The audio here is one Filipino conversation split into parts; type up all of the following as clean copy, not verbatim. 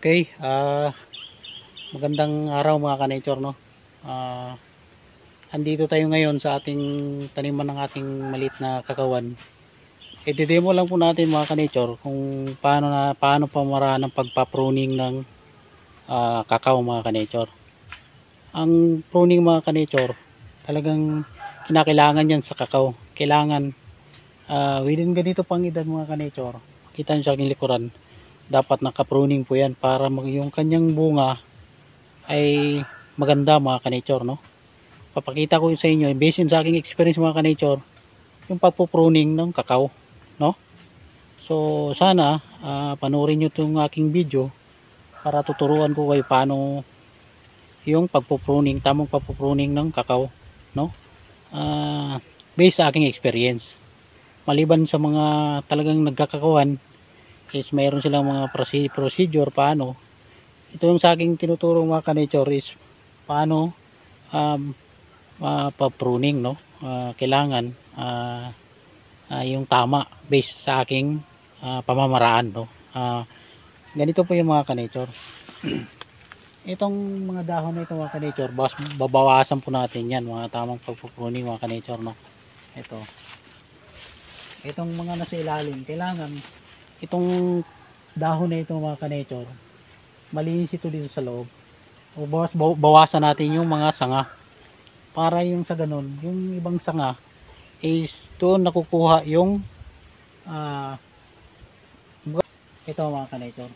Okay, magandang araw mga ka-nature, no? Andito tayo ngayon sa ating taniman ng ating maliit na kakawan. I-demo lang po natin mga ka-nature kung paano pamaraan ng pagpa-pruning ng kakao mga ka-nature. Ang pruning mga ka-nature, talagang kinakailangan yan sa kakao. Kailangan within ganito pang edad mga ka-nature, kita nyo sa aking likuran, dapat naka-pruning po yan para yung kanyang bunga ay maganda mga ka-nature, no? Papakita ko sa inyo based sa aking experience mga ka-nature yung pagpo-pruning ng kakao, no? So sana panoorin nyo itong aking video para tuturuan ko kayo paano yung pagpo-pruning, tamang pagpo-pruning ng kakao, no? Based sa aking experience, maliban sa mga talagang nagkakakawan is mayroon silang mga procedure paano. Ito yung sa aking tinuturo mga ka-nature is paano pa-pruning, no? Kailangan yung tama based sa aking pamamaraan, no? Ganito po yung mga ka-nature. Itong mga dahon na ito mga ka-nature, babawasan po natin yan, mga tamang pag-pruning mga ka-nature, no? Itong mga nasa ilalim, kailangan itong dahon na ito mga ka-nature, malinis ito dito sa loob. Bawasan natin yung mga sanga para yung sa ganun, yung ibang sanga is doon nakukuha yung ito mga ka-nature.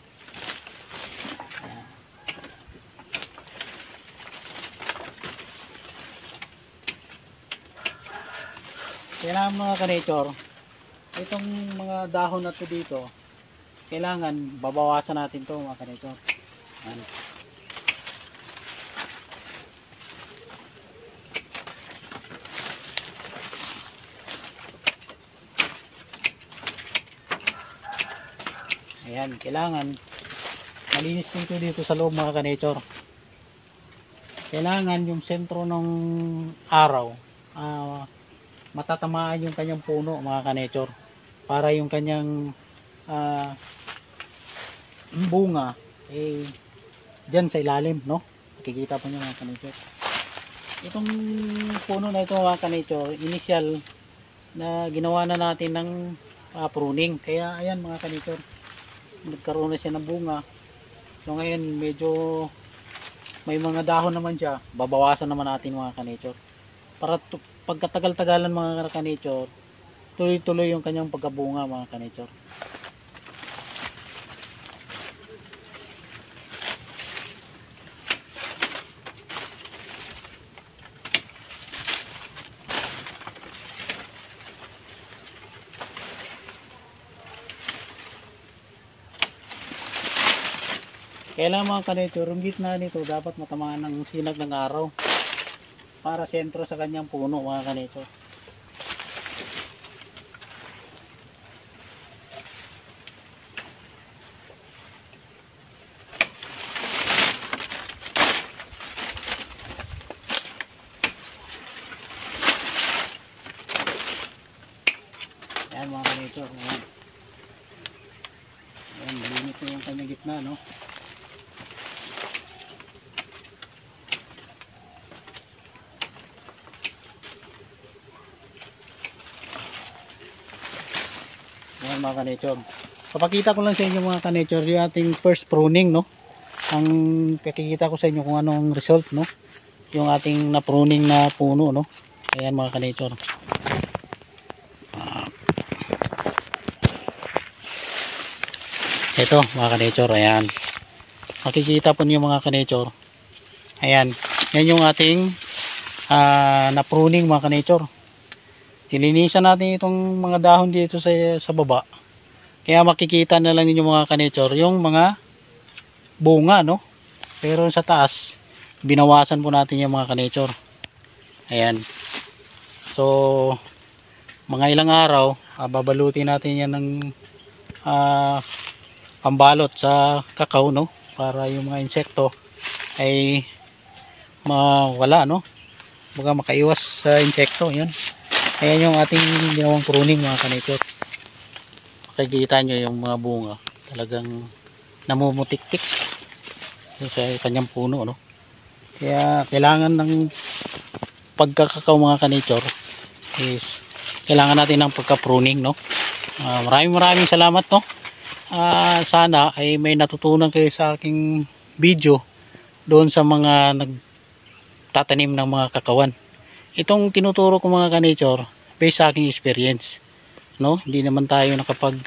Kailangan mga ka-nature, itong mga dahon na ito dito, kailangan babawasan natin to mga ka-nature. Ayan, kailangan malinis dito sa loob mga ka-nature. Kailangan yung sentro ng araw matatamaan yung kanyang puno mga ka-nature, para yung kanyang bunga dyan sa ilalim, no? Makikita po nyo mga ka-nature. Itong puno na ito mga ka-nature, initial na ginawa na natin ng pruning, kaya ayan mga ka-nature, nagkaroon na siya ng bunga. So ngayon medyo may mga dahon naman siya, babawasan naman natin mga ka-nature para pagkatagal-tagalan mga ka-nature, tuloy-tuloy yung kanyang pagkabunga mga ka-nature. Kailangan mga ka-nature, yung gitna nito dapat matamaan ng sinag ng araw para sentro sa kanyang puno mga ka-nature. Ayan mga ka-nature, ayan, malinis na yung kanyang gitna, no? Ayan mga ka-nature, papakita ko lang sa inyo mga ka-nature yung ating first pruning, no? Ang pakikita ko sa inyo kung anong result, no? Yung ating na pruning na puno, no? Ayan mga ka-nature, ito mga ka-nature, ayan, makikita po niyo mga ka-nature, ayan, yan yung ating na pruning mga ka-nature. Nilinisan natin itong mga dahon dito sa baba, kaya makikita na lang ninyo mga ka-nature yung mga bunga, no? Pero sa taas binawasan po natin yung mga ka-nature. Ayan, so mga ilang araw babalutin natin yan ng pambalot sa kakao, no? Para yung mga insekto ay mawala, no? Baga makaiwas sa insekto. Yan, ayan yung ating ginawang pruning mga ka-nature. Makikita nyo yung mga bunga talagang namumutik-tik. sa kanyang puno, no? Kaya kailangan ng pagkakakaw mga ka-nature is kailangan natin ng pagka-pruning, no? Maraming salamat, no? Sana ay may natutunan kayo sa aking video doon sa mga nagtatanim ng mga kakawan. Itong tinuturo ko mga ka-nature based sa aking experience, no? Hindi naman tayo nakapag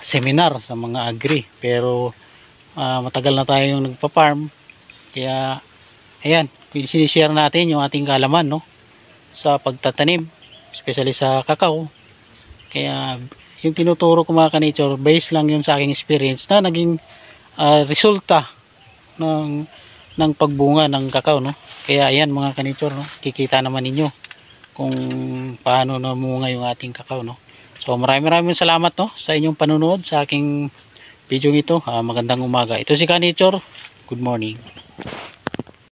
seminar sa mga agri, pero matagal na tayong nagpa-farm, kaya ayan, sinishare natin yung ating kaalaman, no, sa pagtatanim, especially sa kakao. Kaya yung tinuturo ko mga ka-nature, based lang yun sa aking experience na naging resulta ng pagbunga ng kakao, no. Kaya ayan mga ka-nature, no, kikita naman ninyo kung paano namunga yung ating kakao, no. So maraming salamat, no, sa inyong panunood sa aking video ito. Magandang umaga. Ito si ka-nature. Good morning.